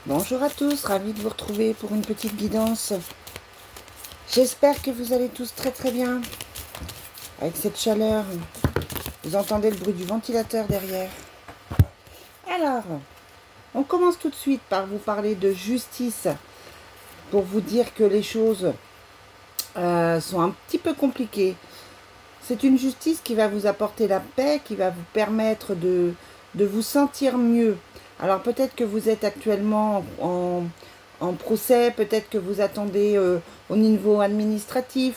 Bonjour à tous, ravi de vous retrouver pour une petite guidance. J'espère que vous allez tous très très bien. Avec cette chaleur, vous entendez le bruit du ventilateur derrière. Alors, on commence tout de suite par vous parler de justice, pour vous dire que les choses sont un petit peu compliquées. C'est une justice qui va vous apporter la paix, qui va vous permettre de vous sentir mieux. Alors peut-être que vous êtes actuellement en procès, peut-être que vous attendez au niveau administratif,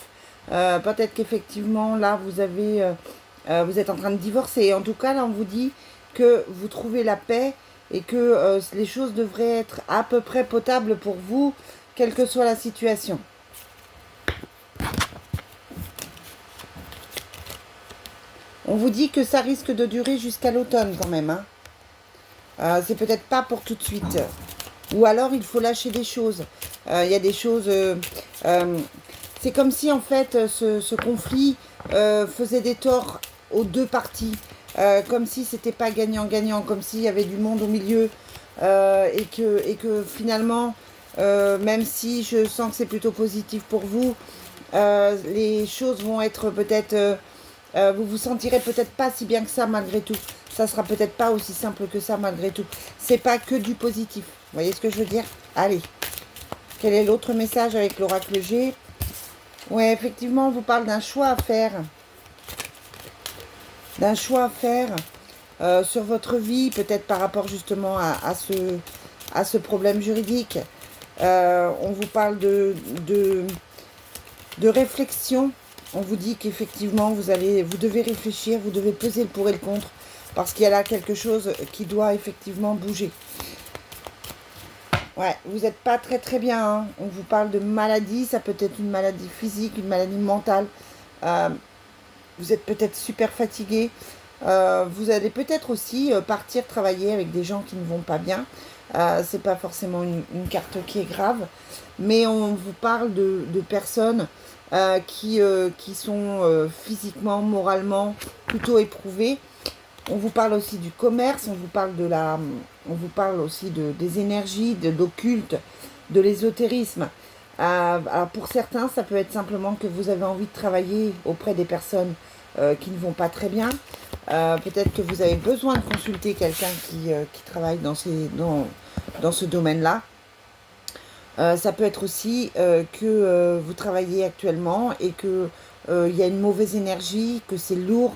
peut-être qu'effectivement là vous êtes en train de divorcer. En tout cas là on vous dit que vous trouvez la paix et que les choses devraient être à peu près potables pour vous, quelle que soit la situation. On vous dit que ça risque de durer jusqu'à l'automne quand même, hein. C'est peut-être pas pour tout de suite. Ou alors il faut lâcher des choses. Il y a des choses. C'est comme si en fait ce conflit faisait des torts aux deux parties. Comme si c'était pas gagnant-gagnant, comme s'il y avait du monde au milieu. Et que finalement, même si je sens que c'est plutôt positif pour vous, les choses vont être peut-être. Vous vous sentirez peut-être pas si bien que ça malgré tout. Ça sera peut-être pas aussi simple que ça malgré tout. C'est pas que du positif. Vous voyez ce que je veux dire? Allez. Quel est l'autre message avec l'oracle G? Ouais, effectivement, on vous parle d'un choix à faire. D'un choix à faire sur votre vie, peut-être par rapport justement à ce problème juridique. On vous parle de réflexion. On vous dit qu'effectivement, vous devez réfléchir, vous devez peser le pour et le contre, parce qu'il y a là quelque chose qui doit effectivement bouger. Ouais, vous n'êtes pas très très bien, hein. On vous parle de maladie, ça peut être une maladie physique, une maladie mentale. Vous êtes peut-être super fatigué. Vous allez peut-être aussi partir travailler avec des gens qui ne vont pas bien. C'est pas forcément une carte qui est grave, mais on vous parle de personnes qui sont physiquement, moralement plutôt éprouvées. On vous parle aussi du commerce, on vous parle aussi des énergies, de l'occulte, de l'ésotérisme. Alors pour certains, ça peut être simplement que vous avez envie de travailler auprès des personnes qui ne vont pas très bien. Peut-être que vous avez besoin de consulter quelqu'un qui travaille dans ce domaine-là. Ça peut être aussi que vous travaillez actuellement et que il y a une mauvaise énergie, que c'est lourd.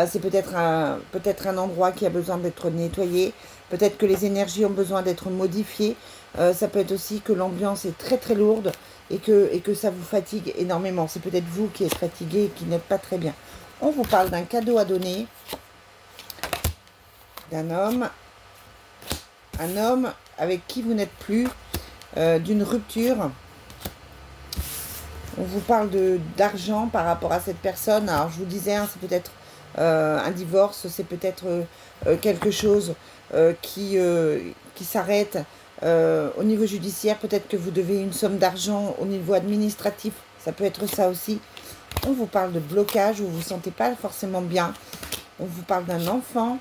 C'est peut-être un endroit qui a besoin d'être nettoyé. Peut-être que les énergies ont besoin d'être modifiées. Ça peut être aussi que l'ambiance est très très lourde et que ça vous fatigue énormément. C'est peut-être vous qui êtes fatigué et qui n'êtes pas très bien. On vous parle d'un cadeau à donner, d'un homme, un homme avec qui vous n'êtes plus, d'une rupture. On vous parle d'argent par rapport à cette personne. Alors je vous disais, hein, c'est peut-être un divorce, c'est peut-être quelque chose qui s'arrête au niveau judiciaire. Peut-être que vous devez une somme d'argent au niveau administratif. Ça peut être ça aussi. On vous parle de blocage où vous ne vous sentez pas forcément bien. On vous parle d'un enfant.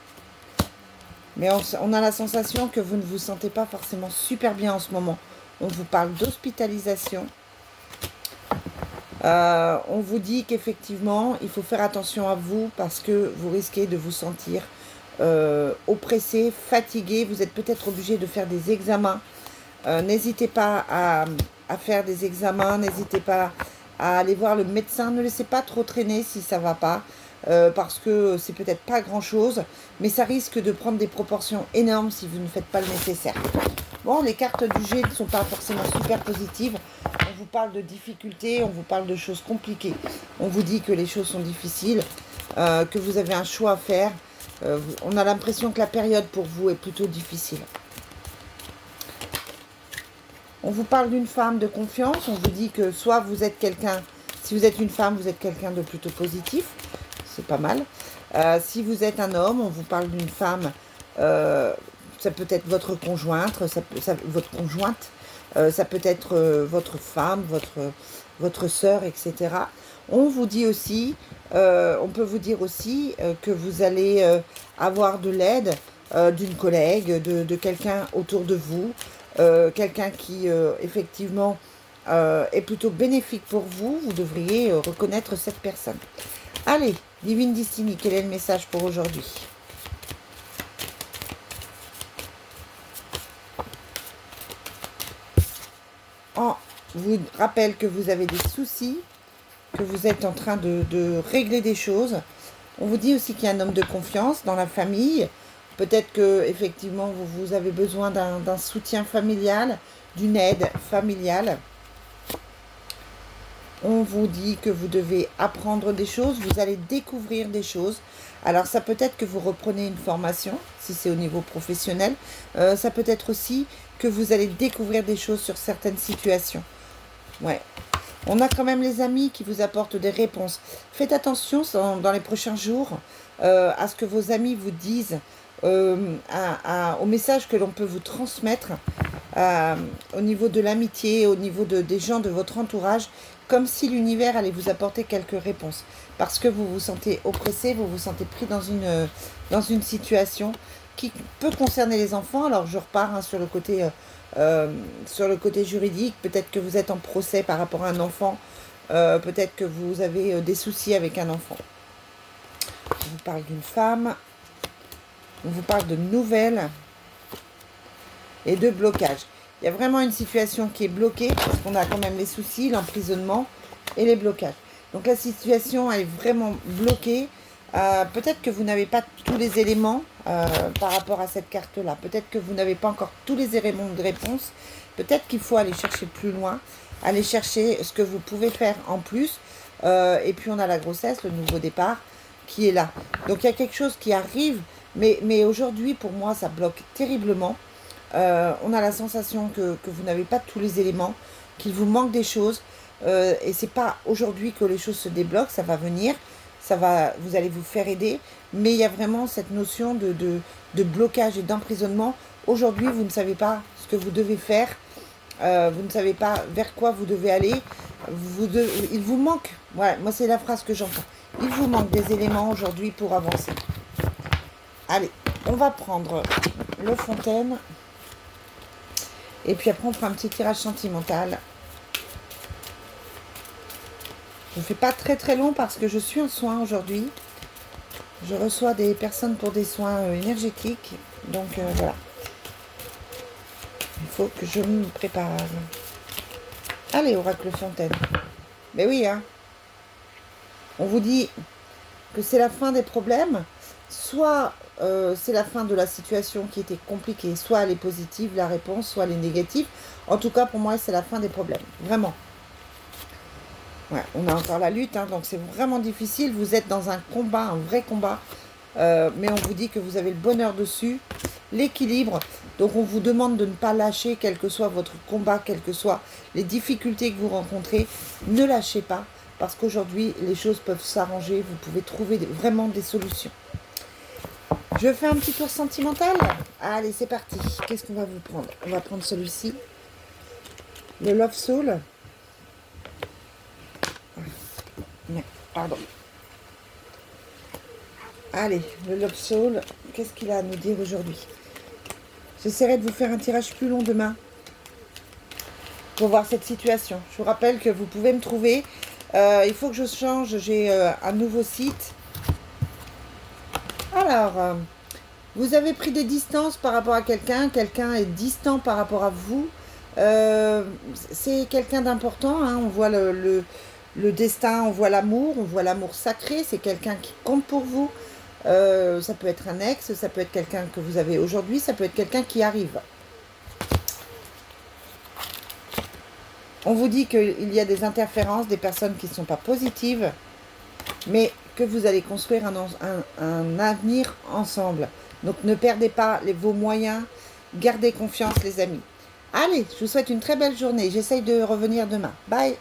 Mais on a la sensation que vous ne vous sentez pas forcément super bien en ce moment. On vous parle d'hospitalisation. On vous dit qu'effectivement, il faut faire attention à vous parce que vous risquez de vous sentir oppressé, fatigué. Vous êtes peut-être obligé de faire des examens. N'hésitez pas à faire des examens. N'hésitez pas à aller voir le médecin. Ne laissez pas trop traîner si ça ne va pas. Parce que c'est peut-être pas grand-chose. Mais ça risque de prendre des proportions énormes si vous ne faites pas le nécessaire. Bon, les cartes du G ne sont pas forcément super positives. On vous parle de difficultés, on vous parle de choses compliquées. On vous dit que les choses sont difficiles, que vous avez un choix à faire. On a l'impression que la période pour vous est plutôt difficile. On vous parle d'une femme de confiance. On vous dit que soit vous êtes quelqu'un, si vous êtes une femme, vous êtes quelqu'un de plutôt positif. C'est pas mal. Si vous êtes un homme, on vous parle d'une femme. Ça peut être votre conjointe, votre conjointe. Ça peut être votre femme, votre sœur, etc. On vous dit aussi, on peut vous dire aussi que vous allez avoir de l'aide d'une collègue, de quelqu'un autour de vous, quelqu'un qui, effectivement, est plutôt bénéfique pour vous, vous devriez reconnaître cette personne. Allez, Divine Destiny, quel est le message pour aujourd'hui? On vous rappelle que vous avez des soucis, que vous êtes en train de régler des choses. On vous dit aussi qu'il y a un homme de confiance dans la famille. Peut-être que effectivement vous avez besoin d'un soutien familial, d'une aide familiale. On vous dit que vous devez apprendre des choses, vous allez découvrir des choses. Alors ça peut être que vous reprenez une formation, si c'est au niveau professionnel. Ça peut être aussi que vous allez découvrir des choses sur certaines situations. Ouais. On a quand même les amis qui vous apportent des réponses. Faites attention dans les prochains jours à ce que vos amis vous disent, au message que l'on peut vous transmettre au niveau de l'amitié, au niveau des gens de votre entourage, comme si l'univers allait vous apporter quelques réponses. Parce que vous vous sentez oppressé, vous vous sentez pris dans une situation qui peut concerner les enfants. Alors je repars sur le côté juridique. Peut-être que vous êtes en procès par rapport à un enfant. Peut-être que vous avez des soucis avec un enfant. On vous parle d'une femme. On vous parle de nouvelles et de blocage. Il y a vraiment une situation qui est bloquée parce qu'on a quand même les soucis, l'emprisonnement et les blocages. Donc la situation est vraiment bloquée. Peut-être que vous n'avez pas tous les éléments par rapport à cette carte-là. Peut-être que vous n'avez pas encore tous les éléments de réponse. Peut-être qu'il faut aller chercher plus loin, aller chercher ce que vous pouvez faire en plus. Et puis on a la grossesse, le nouveau départ qui est là. Donc il y a quelque chose qui arrive, mais aujourd'hui pour moi ça bloque terriblement. On a la sensation que vous n'avez pas tous les éléments, qu'il vous manque des choses. Et c'est pas aujourd'hui que les choses se débloquent, ça va venir. Vous allez vous faire aider, mais il y a vraiment cette notion de blocage et d'emprisonnement. Aujourd'hui, vous ne savez pas ce que vous devez faire, vous ne savez pas vers quoi vous devez aller. Il vous manque, ouais, moi c'est la phrase que j'entends, il vous manque des éléments aujourd'hui pour avancer. Allez, on va prendre le fontaine, et puis après on fera un petit tirage sentimental. Je ne fais pas très très long parce que je suis en soin aujourd'hui. Je reçois des personnes pour des soins énergétiques. Donc voilà. Il faut que je me prépare. Allez, oracle fontaine. Mais oui, hein. On vous dit que c'est la fin des problèmes. Soit c'est la fin de la situation qui était compliquée. Soit elle est positive, la réponse, soit elle est négative. En tout cas, pour moi, c'est la fin des problèmes. Vraiment. Ouais, on a encore la lutte, hein, donc c'est vraiment difficile. Vous êtes dans un combat, un vrai combat. Mais on vous dit que vous avez le bonheur dessus, l'équilibre. Donc on vous demande de ne pas lâcher, quel que soit votre combat, quelles que soient les difficultés que vous rencontrez. Ne lâchez pas, parce qu'aujourd'hui, les choses peuvent s'arranger. Vous pouvez trouver vraiment des solutions. Je fais un petit tour sentimental. Allez, c'est parti. Qu'est-ce qu'on va vous prendre? On va prendre celui-ci. Le Love Soul. Pardon. Allez, le Love Soul, qu'est-ce qu'il a à nous dire aujourd'hui? J'essaierai de vous faire un tirage plus long demain pour voir cette situation. Je vous rappelle que vous pouvez me trouver. Il faut que je change, j'ai un nouveau site. Alors, vous avez pris des distances par rapport à quelqu'un. Quelqu'un est distant par rapport à vous. C'est quelqu'un d'important, hein. On voit le destin, on voit l'amour sacré, c'est quelqu'un qui compte pour vous. Ça peut être un ex, ça peut être quelqu'un que vous avez aujourd'hui, ça peut être quelqu'un qui arrive. On vous dit qu'il y a des interférences, des personnes qui ne sont pas positives, mais que vous allez construire un avenir ensemble. Donc ne perdez pas vos moyens, gardez confiance les amis. Allez, je vous souhaite une très belle journée, j'essaye de revenir demain. Bye!